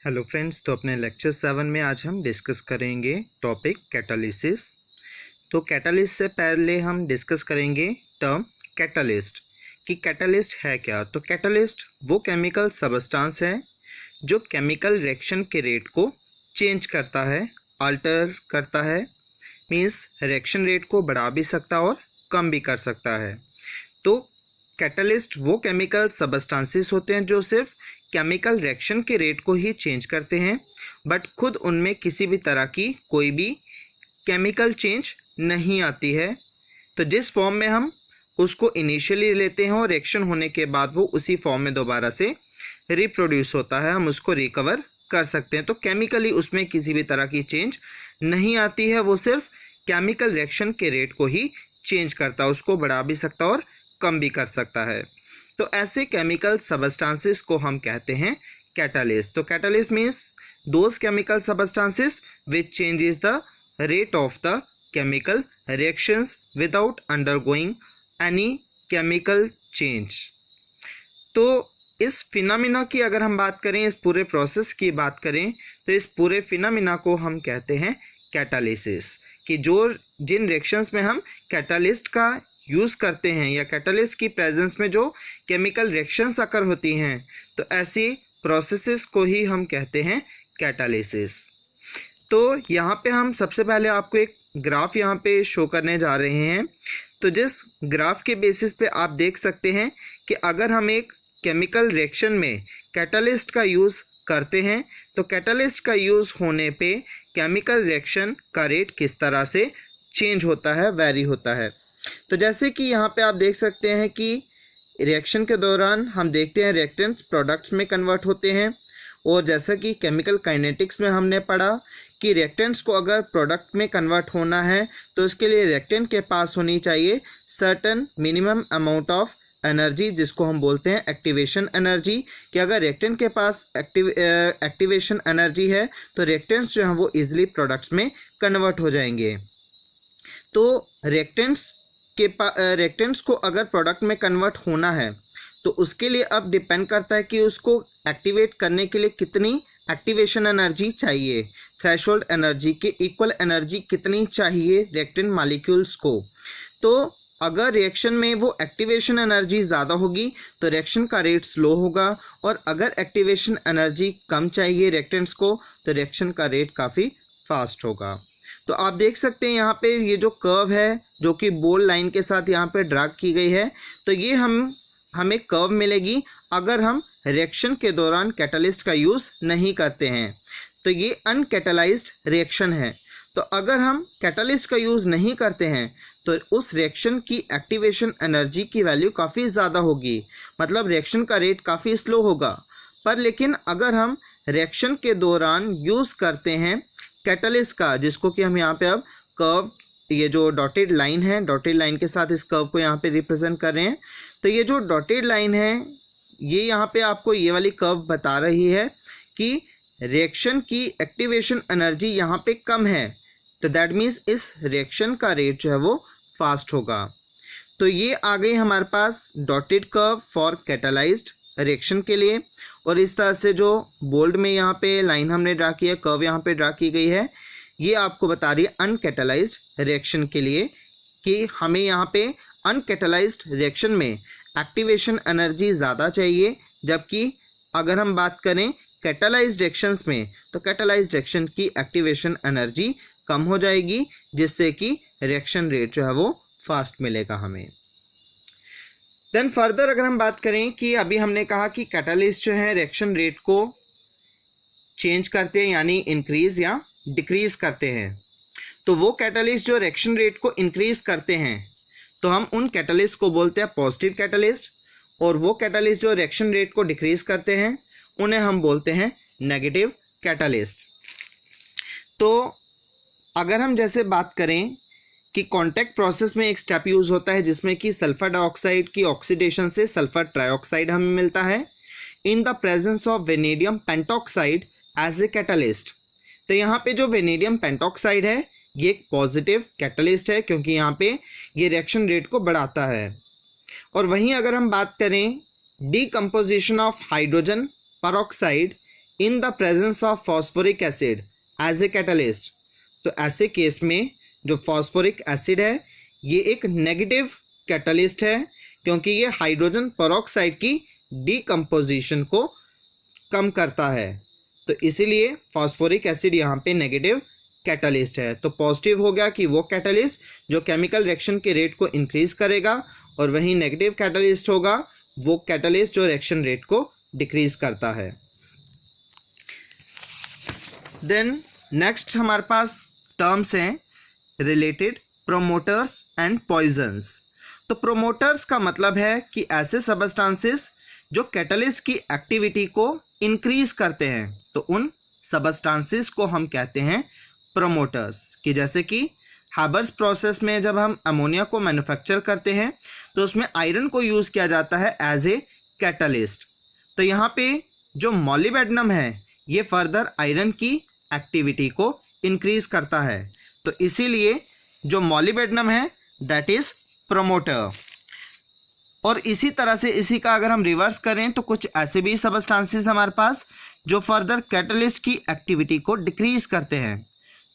Hello friends, तो अपने lecture 7 में आज हम डिस्कस करेंगे टॉपिक कैटालिसिस। तो कैटालिस्ट से पहले हम डिस्कस करेंगे टर्म कैटालिस्ट कि कैटालिस्ट है क्या। तो कैटालिस्ट वो केमिकल सबस्टेंस है जो केमिकल रिएक्शन के रेट को चेंज करता है, अल्टर करता है। मीन्स रिएक्शन रेट को बढ़ा भी सकता है और कम भी कर सकता है। तो कैटालिस्ट वो केमिकल सबस्टेंसेस होते हैं जो सिर्फ केमिकल रिएक्शन के रेट को ही चेंज करते हैं, बट खुद उनमें किसी भी तरह की कोई भी केमिकल चेंज नहीं आती है। तो जिस फॉर्म में हम उसको इनिशियली लेते हैं और रिएक्शन होने के बाद वो उसी फॉर्म में दोबारा से रिप्रोड्यूस होता है, हम उसको रिकवर कर सकते हैं। तो केमिकली उसमें किसी भी तरह की चेंज नहीं आती है, वो सिर्फ केमिकल रिएक्शन के रेट को ही चेंज करता है, उसको बढ़ा भी सकता है और कम भी कर सकता है। तो ऐसे केमिकल सबस्टेंसेस को हम कहते हैं कैटालिस्ट। तो catalyst means those chemical substances which changes the rate of the chemical reactions without undergoing any chemical change. तो इस फिनोमिना की अगर हम बात करें, इस पूरे प्रोसेस की बात करें, तो इस पूरे फिनोमिना को हम कहते हैं कैटालिसिस। कि जो जिन रिएक्शंस में हम कैटालिस्ट का यूज़ करते हैं या कैटालिस्ट की प्रेजेंस में जो केमिकल रिएक्शंस अकर होती हैं, तो ऐसी प्रोसेसेस को ही हम कहते हैं कैटालिसिस। तो यहाँ पे हम सबसे पहले आपको एक ग्राफ यहाँ पे शो करने जा रहे हैं। तो जिस ग्राफ के बेसिस पे आप देख सकते हैं कि अगर हम एक केमिकल रिएक्शन में कैटालिस्ट का यूज़ करते हैं तो कैटालिस्ट का यूज़ होने पे केमिकल रिएक्शन का रेट किस तरह से चेंज होता है, वेरी होता है। तो जैसे कि यहाँ पे आप देख सकते हैं कि रिएक्शन के दौरान हम देखते हैं रिएक्टेंट्स प्रोडक्ट्स में कन्वर्ट होते हैं, और जैसा कि केमिकल काइनेटिक्स में हमने पढ़ा कि रिएक्टेंट्स को अगर प्रोडक्ट में कन्वर्ट होना है तो उसके लिए रिएक्टेंट के पास होनी चाहिए certain minimum amount of energy, जिसको हम बोलते हैं एक्टिवेशन एनर्जी। कि अगर रिएक्टेंट के पास एक्टिवेशन एनर्जी है तो रिएक्टेंट्स जो हैं वो इजीली प्रोडक्ट्स में कन्वर्ट हो जाएंगे। तो रिएक्टेंट्स को अगर प्रोडक्ट में कन्वर्ट होना है तो उसके लिए अब डिपेंड करता है कि उसको एक्टिवेट करने के लिए कितनी एक्टिवेशन एनर्जी चाहिए, थ्रेशोल्ड एनर्जी के इक्वल एनर्जी कितनी चाहिए रिएक्टेंट मॉलिक्यूल्स को। तो अगर रिएक्शन में वो एक्टिवेशन एनर्जी ज़्यादा होगी तो रिएक्शन का रेट स्लो होगा, और अगर एक्टिवेशन एनर्जी कम चाहिए रिएक्टेंट्स को तो रिएक्शन का रेट काफ़ी फास्ट होगा। तो आप देख सकते हैं यहाँ पे ये जो कर्व है जो कि बोल्ड लाइन के साथ यहाँ पे ड्रा की गई है, तो ये हमें कर्व मिलेगी अगर हम रिएक्शन के दौरान कैटालिस्ट का यूज़ नहीं करते हैं। तो ये अनकैटालाइज्ड रिएक्शन है। तो अगर हम कैटालिस्ट का यूज़ नहीं करते हैं तो उस रिएक्शन की एक्टिवेशन एनर्जी की वैल्यू काफ़ी ज़्यादा होगी, मतलब रिएक्शन का रेट काफ़ी स्लो होगा। पर लेकिन अगर हम रिएक्शन के दौरान यूज़ करते हैं कैटालिस्ट का, जिसको कि हम यहाँ पे अब कर्व, ये जो डॉटेड लाइन है, डॉटेड लाइन के साथ इस कर्व को यहाँ पे रिप्रेजेंट कर रहे हैं। तो ये जो डॉटेड लाइन है ये यहाँ पे आपको ये वाली कर्व बता रही है कि रिएक्शन की एक्टिवेशन एनर्जी यहाँ पे कम है, तो दैट मीन्स इस रिएक्शन का रेट जो है वो फास्ट होगा। तो ये आ गई हमारे पास dotted curve for catalysed reaction के लिए। और इस तरह से जो बोल्ड में यहाँ पे लाइन हमने ड्रा की है, कर्व यहाँ पे ड्रा की गई है, ये आपको बता रही है अनकैटालाइज्ड रिएक्शन के लिए कि हमें यहाँ पे अनकैटालाइज्ड रिएक्शन में एक्टिवेशन एनर्जी ज़्यादा चाहिए, जबकि अगर हम बात करें कैटालाइज्ड रिएक्शंस में तो कैटालाइज्ड रिएक्शन की एक्टिवेशन एनर्जी कम हो जाएगी, जिससे कि रिएक्शन रेट जो है वो फास्ट मिलेगा हमें। देन फर्दर अगर हम बात करें कि अभी हमने कहा कि कैटालिस्ट जो है रिएक्शन रेट को चेंज करते हैं, यानी इंक्रीज या डिक्रीज करते हैं। तो वो कैटालिस्ट जो रिएक्शन रेट को इंक्रीज करते हैं तो हम उन कैटालिस्ट को बोलते हैं पॉजिटिव कैटालिस्ट, और वो कैटालिस्ट जो रिएक्शन रेट को डिक्रीज करते हैं उन्हें हम बोलते हैं नेगेटिव कैटालिस्ट। तो अगर हम जैसे बात करें कि कॉन्टैक्ट प्रोसेस में एक स्टेप यूज़ होता है जिसमें कि सल्फर डाइऑक्साइड की ऑक्सीडेशन से सल्फर ट्राइऑक्साइड हमें मिलता है in the presence of vanadium pentoxide as a catalyst. तो यहाँ पे जो वेनेडियम पेंटॉक्साइड है ये एक पॉजिटिव कैटालिस्ट है, क्योंकि यहाँ पे ये रिएक्शन रेट को बढ़ाता है। और वहीं अगर हम बात करें decomposition of hydrogen peroxide in the presence of phosphoric acid as a catalyst. तो ऐसे केस में जो फॉस्फोरिक एसिड है ये एक नेगेटिव कैटलिस्ट है, क्योंकि ये हाइड्रोजन पेरोक्साइड की डीकम्पोजिशन को कम करता है। तो इसीलिए फॉस्फोरिक एसिड यहाँ पे नेगेटिव कैटलिस्ट है। तो पॉजिटिव हो गया कि वो कैटलिस्ट जो केमिकल रिएक्शन के रेट को इंक्रीज करेगा, और वहीं नेगेटिव कैटलिस्ट होगा वो कैटलिस्ट जो रिएक्शन रेट को डिक्रीज करता है। देन नेक्स्ट हमारे पास टर्म्स हैं रिलेटेड प्रोमोटर्स एंड पॉइजन्स। तो प्रोमोटर्स का मतलब है कि ऐसे सबस्टांसेस जो कैटलिस्ट की एक्टिविटी को इंक्रीज करते हैं, तो उन सबस्टांसेस को हम कहते हैं प्रोमोटर्स। कि जैसे कि हैबर्स प्रोसेस में जब हम अमोनिया को मैन्युफैक्चर करते हैं तो उसमें आयरन को यूज़ किया जाता है एज ए कैटलिस्ट। तो यहाँ पे जो मॉलिब्डेनम है ये फर्दर आयरन की एक्टिविटी को इंक्रीज करता है, तो इसीलिए जो मॉलिब्डेनम है दैट इज प्रोमोटर। और इसी तरह से इसी का अगर हम रिवर्स करें तो कुछ ऐसे भी सबस्टांसेस हमारे पास जो फर्दर कैटलिस्ट की एक्टिविटी को डिक्रीज करते हैं,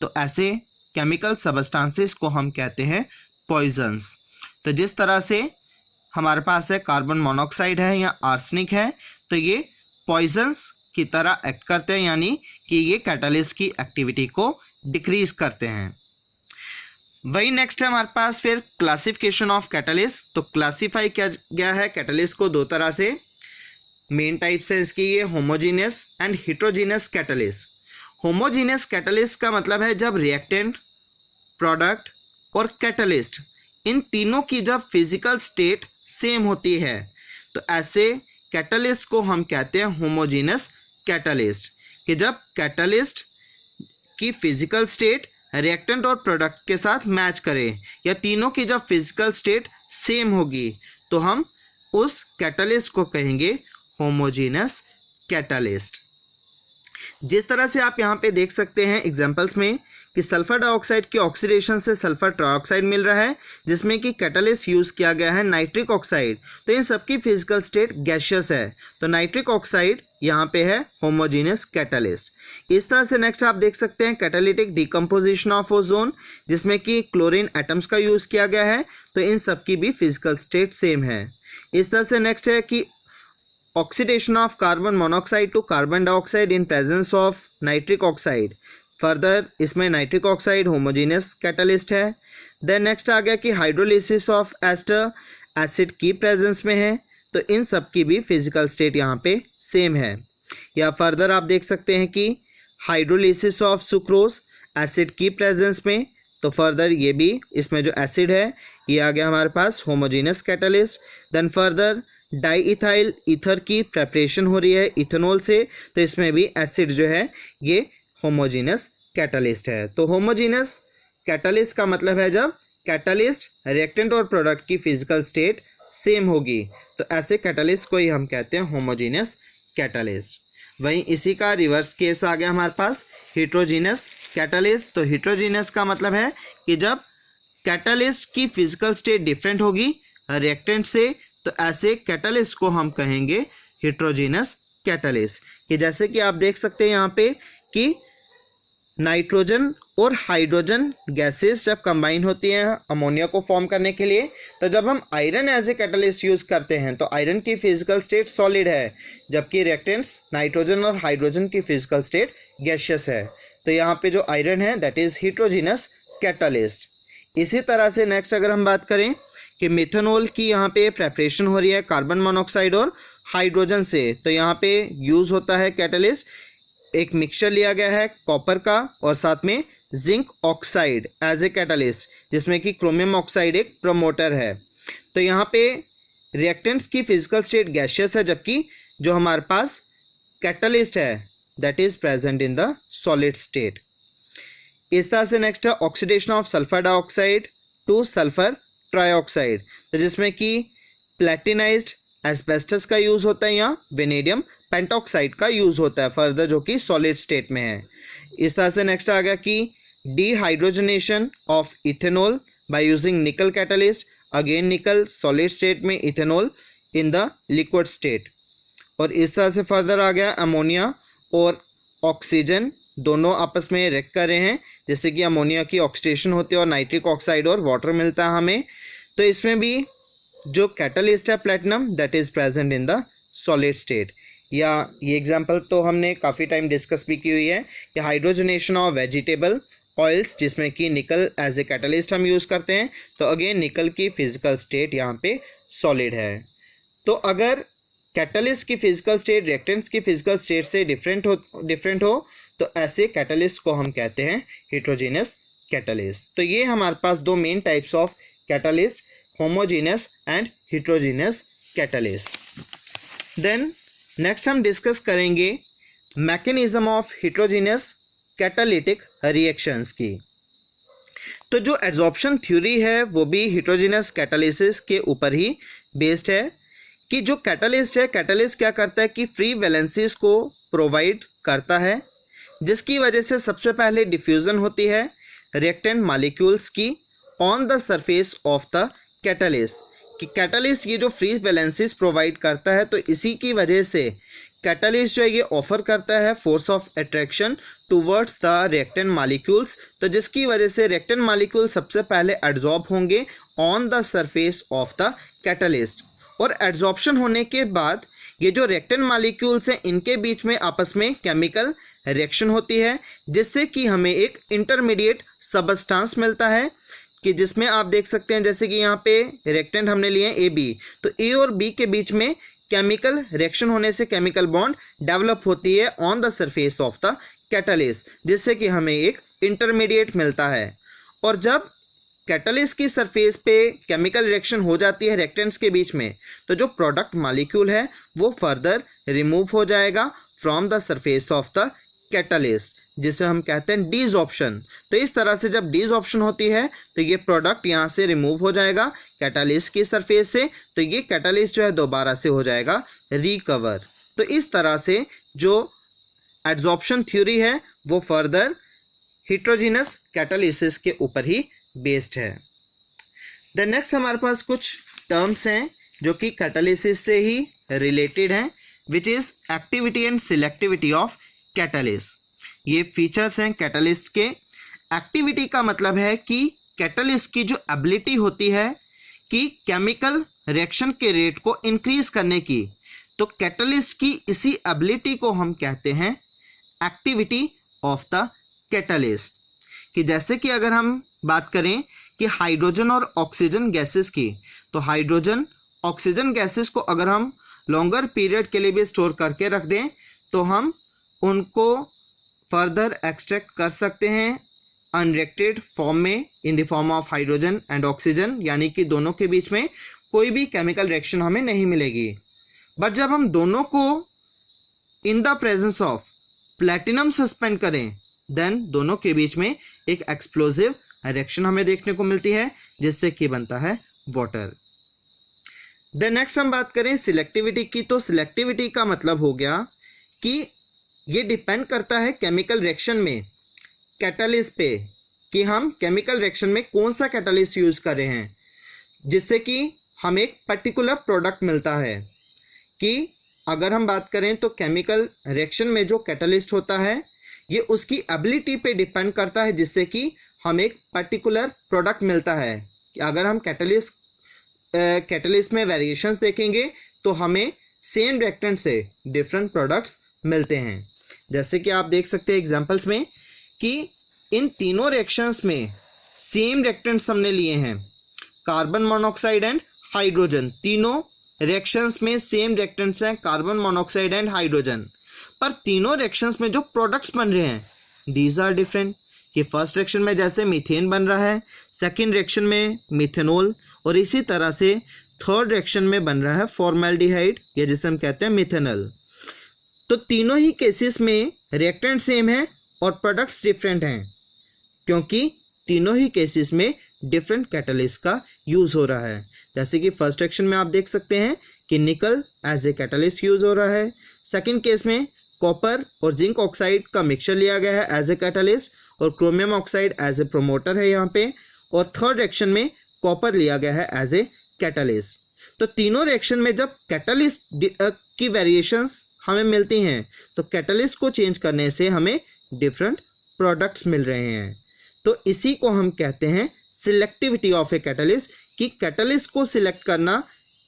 तो ऐसे केमिकल सबस्टांसेस को हम कहते हैं पॉइजन्स। तो जिस तरह से हमारे पास है कार्बन मोनोऑक्साइड है या आर्सेनिक है, तो ये पॉइजन्स की तरह एक्ट करते हैं, यानी कि ये कैटलिस्ट की एक्टिविटी को डिक्रीज करते हैं। वही नेक्स्ट है हमारे पास फिर क्लासिफिकेशन ऑफ कैटलिस्ट। तो क्लासीफाई किया गया है कैटलिस्ट को दो तरह से। मेन टाइप्स है इसकी ये homogeneous and heterogeneous catalyst. Homogeneous catalyst का मतलब है जब रिएक्टेंट, प्रोडक्ट और कैटलिस्ट इन तीनों की जब फिजिकल स्टेट सेम होती है, तो ऐसे कैटलिस्ट को हम कहते हैं होमोजीनियस कैटलिस्ट। कि जब कैटलिस्ट की फिजिकल स्टेट रिएक्टेंट और प्रोडक्ट के साथ मैच करे, या तीनों की जब फिजिकल स्टेट सेम होगी, तो हम उस कैटलिस्ट को कहेंगे होमोजीनियस कैटलिस्ट। जिस तरह से आप यहाँ पे देख सकते हैं एग्जांपल्स में कि सल्फर डाइऑक्साइड की ऑक्सीडेशन से सल्फर ट्राइऑक्साइड मिल रहा है, जिसमें कि कैटलिस्ट यूज़ किया गया है नाइट्रिक ऑक्साइड। तो इन सबकी फिजिकल स्टेट गैसियस है, तो नाइट्रिक ऑक्साइड यहाँ पे है होमोजीनियस कैटलिस्ट। इस तरह से नेक्स्ट आप देख सकते हैं कैटालिटिक डिकम्पोजिशन ऑफ ओजोन, जिसमें कि क्लोरीन एटम्स का यूज़ किया गया है, तो इन सबकी भी फिजिकल स्टेट सेम है। इस तरह से नेक्स्ट है कि oxidation of carbon monoxide to carbon dioxide in presence of nitric oxide. Further इसमें नाइट्रिक ऑक्साइड होमोजीनियस कैटलिस्ट है। देन नेक्स्ट आ गया कि हाइड्रोलिसिस ऑफ एस्टर एसिड की प्रेजेंस में है, तो इन सब की भी फिजिकल स्टेट यहाँ पे सेम है। या फर्दर आप देख सकते हैं कि हाइड्रोलिसिस ऑफ सुक्रोज एसिड की प्रेजेंस में, तो फर्दर ये भी इसमें जो एसिड है ये आ गया हमारे पास homogeneous catalyst. Then further di ethyl ether की प्रेपरेशन हो रही है इथेनॉल से, तो इसमें भी एसिड जो है ये होमोजीनियस कैटलिस्ट है। तो होमोजीनियस कैटलिस्ट का मतलब है जब कैटलिस्ट, रिएक्टेंट और प्रोडक्ट की फिजिकल स्टेट सेम होगी, तो ऐसे कैटलिस्ट को ही हम कहते हैं होमोजीनियस कैटलिस्ट। वहीं इसी का रिवर्स केस आ गया हमारे पास हेटेरोजीनियस कैटलिस्ट। तो हेटेरोजीनियस का मतलब है कि जब कैटलिस्ट की फिजिकल स्टेट डिफरेंट होगी रिएक्टेंट से, तो ऐसे कैटलिस्ट को हम कहेंगे हेटेरोजीनियस कैटलिस्ट। कि जैसे कि आप देख सकते हैं यहाँ पे कि नाइट्रोजन और हाइड्रोजन गैसेस जब कंबाइन होती हैं अमोनिया को फॉर्म करने के लिए, तो जब हम iron as a catalyst use करते हैं तो आयरन की फिजिकल स्टेट सॉलिड है, जबकि रिएक्टेंट्स नाइट्रोजन और हाइड्रोजन की फिजिकल स्टेट गैसियस है। तो यहाँ पे जो आयरन है दैट इज़ हेटेरोजीनियस कैटलिस्ट। इसी तरह से नेक्स्ट अगर हम बात करें कि मिथेनॉल की यहाँ पे प्रेपरेशन हो रही है कार्बन मोनोऑक्साइड और हाइड्रोजन से, तो यहाँ पे यूज़ होता है कैटलिस्ट, एक मिक्सचर लिया गया है कॉपर का और साथ में zinc oxide as a catalyst, जिसमें कि क्रोमियम ऑक्साइड एक प्रमोटर है। तो यहाँ पे रिएक्टेंट्स की फिजिकल स्टेट गैसियस है, जबकि जो हमारे पास कैटलिस्ट है that is present in the solid state. इस तरह से नेक्स्ट है oxidation of sulphur dioxide two sulphur trioxide, तो जिसमें कि प्लेटिनाइज्ड एस्बेस्टस का यूज़ होता है या वेनेडियम पेंटॉक्साइड का यूज़ होता है फर्दर, जो कि सॉलिड स्टेट में है। इस तरह से नेक्स्ट आ गया कि dehydrogenation of ethanol by using निकल कैटलिस्ट, अगेन निकल सॉलिड स्टेट में, ethanol in the liquid state. और इस तरह से फर्दर आ गया अमोनिया और ऑक्सीजन दोनों आपस में रिएक्ट कर रहे हैं, जैसे कि अमोनिया की ऑक्सीडेशन होती है और नाइट्रिक ऑक्साइड और वाटर मिलता है हमें। तो इसमें भी जो कैटलिस्ट है platinum that is present in the solid state. या ये एग्जांपल तो हमने काफ़ी टाइम डिस्कस भी की हुई है कि हाइड्रोजनेशन ऑफ वेजिटेबल ऑयल्स, जिसमें कि निकल एज ए कैटलिस्ट हम यूज़ करते हैं। तो अगेन निकल की फिजिकल स्टेट यहाँ पे सॉलिड है। तो अगर कैटलिस्ट की फिजिकल स्टेट रिएक्टेंट्स की फिजिकल स्टेट से डिफरेंट हो तो ऐसे कैटलिस्ट को हम कहते हैं हेट्रोजेनस कैटलिस्ट। तो ये हमारे पास दो main types of catalyst, homogeneous and heterogeneous catalyst. Then next हम डिस्कस करेंगे mechanism of heterogeneous catalytic reactions की। तो जो एड्सॉर्प्शन थ्योरी है वो भी हेट्रोजेनस कैटालिसिस के ऊपर ही बेस्ड है कि जो कैटालिस्ट है, कैटालिस्ट क्या करता है कि फ्री वैलेंसीज को प्रोवाइड करता है, जिसकी वजह से सबसे पहले डिफ्यूजन होती है रिएक्टेंट मॉलिक्यूल्स की on the surface of the catalyst. कि कैटालिस्ट ये जो फ्री वैलेंसीज प्रोवाइड करता है, तो इसी की वजह से कैटालिस्ट जो है ये ऑफर करता है force of attraction towards the reactant molecules, तो जिसकी वजह से रिएक्टेंट मॉलिक्यूल सबसे पहले एड्सॉर्ब होंगे on the surface of the catalyst. और एड्सॉर्प्शन होने के बाद ये जो रिएक्टेंट मॉलिक्यूल्स हैं इनके बीच में आपस में केमिकल रिएक्शन होती है, जिससे कि हमें एक इंटरमीडिएट सबस्टांस मिलता है कि जिसमें आप देख सकते हैं जैसे कि यहाँ पे रिएक्टेंट हमने लिए हैं ए बी, तो ए और बी के बीच में केमिकल रिएक्शन होने से केमिकल बॉन्ड डेवलप होती है on the surface of the catalyst, जिससे कि हमें एक इंटरमीडिएट मिलता है। और जब कैटालिस्ट की सरफेस पे केमिकल रिएक्शन हो जाती है रिएक्टेंट्स के बीच में, तो जो प्रोडक्ट मॉलिक्यूल है वो फर्दर रिमूव हो जाएगा from the surface of the catalyst, जिसे हम कहते हैं डिसऑर्प्शन। तो इस तरह से जब डिसऑर्प्शन होती है तो ये प्रोडक्ट यहाँ से रिमूव हो जाएगा कैटालिस्ट की सरफेस से, तो ये कैटालिस्ट जो है दोबारा से हो जाएगा रिकवर। तो इस तरह से जो एड्सॉर्प्शन थ्योरी है वो फर्दर हेट्रोजेनस कैटालिसिस के ऊपर ही बेस्ड है। द नेक्स्ट हमारे पास कुछ टर्म्स हैं जो कि कैटालिसिस से ही रिलेटेड हैं, which is activity and selectivity of catalyst. ये फीचर्स हैं कैटालिस्ट के। एक्टिविटी का मतलब है कि कैटालिस्ट की जो एबिलिटी होती है कि केमिकल रिएक्शन के रेट को इंक्रीज करने की, तो कैटालिस्ट की इसी एबिलिटी को हम कहते हैं एक्टिविटी ऑफ द कैटालिस्ट। कि जैसे कि अगर हम बात करें कि हाइड्रोजन और ऑक्सीजन गैसेस की, तो हाइड्रोजन ऑक्सीजन गैसेस को अगर हम लॉन्गर पीरियड के लिए भी स्टोर करके रख दें तो हम उनको फर्दर एक्सट्रैक्ट कर सकते हैं अनरिएक्टेड फॉर्म में in the form of hydrogen and oxygen, यानी कि दोनों के बीच में कोई भी केमिकल रिएक्शन हमें नहीं मिलेगी। बट जब हम दोनों को इन the presence of platinum suspend करें, देन दोनों के बीच में एक एक्सप्लोजिव रिएक्शन हमें देखने को मिलती है, जिससे कि बनता है वाटर। देन नेक्स्ट हम बात करें सिलेक्टिविटी की, तो सिलेक्टिविटी का मतलब हो गया कि ये डिपेंड करता है केमिकल रिएक्शन में कैटालिस्ट पे कि हम केमिकल रिएक्शन में कौन सा कैटालिस्ट यूज़ कर रहे हैं, जिससे कि हमें एक पर्टिकुलर प्रोडक्ट मिलता है। कि अगर हम बात करें तो केमिकल रिएक्शन में जो कैटालिस्ट होता है ये उसकी एबिलिटी पे डिपेंड करता है, जिससे कि हमें एक पर्टिकुलर प्रोडक्ट मिलता है। कि अगर हम कैटालिस्ट में वेरिएशंस देखेंगे तो हमें सेम रिएक्टेंट से डिफरेंट प्रोडक्ट्स मिलते हैं। जैसे कि आप देख सकते हैं एग्जांपल्स में कि इन तीनों रिएक्शंस में सेम रिएक्टेंट्स हमने लिए हैं, कार्बन मोनोऑक्साइड एंड हाइड्रोजन। तीनों रिएक्शंस में सेम रिएक्टेंट्स हैं, कार्बन मोनोऑक्साइड एंड हाइड्रोजन, पर तीनों रिएक्शंस में जो प्रोडक्ट्स बन रहे हैं दीज आर डिफरेंट। कि फर्स्ट रिएक्शन में जैसे मीथेन बन रहा है, सेकेंड रिएक्शन में मिथेनॉल, और इसी तरह से थर्ड रिएक्शन में बन रहा है फॉर्मेल्डिहाइड, या जिसे हम कहते हैं मिथेनॉल। तो तीनों ही केसेस में रिएक्टेंट सेम है और प्रोडक्ट्स डिफरेंट हैं, क्योंकि तीनों ही केसेस में डिफरेंट कैटालिस्ट का यूज़ हो रहा है। जैसे कि फर्स्ट रिएक्शन में आप देख सकते हैं कि निकल एज ए कैटालिस्ट यूज़ हो रहा है, सेकंड केस में कॉपर और जिंक ऑक्साइड का मिक्सचर लिया गया है एज ए कैटालिस्ट, और chromium oxide as a promoter है यहाँ पे, और थर्ड रिएक्शन में कॉपर लिया गया है एज ए कैटालिस्ट। तो तीनों रिएक्शन में जब कैटालिस्ट की वेरिएशंस हमें मिलती हैं, तो कैटलिस्ट को चेंज करने से हमें डिफरेंट प्रोडक्ट्स मिल रहे हैं। तो इसी को हम कहते हैं सिलेक्टिविटी ऑफ ए कैटलिस्ट, कि कैटलिस्ट को सिलेक्ट करना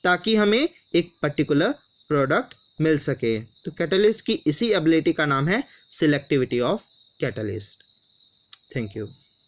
ताकि हमें एक पर्टिकुलर प्रोडक्ट मिल सके। तो कैटलिस्ट की इसी एबिलिटी का नाम है selectivity of catalyst. Thank you.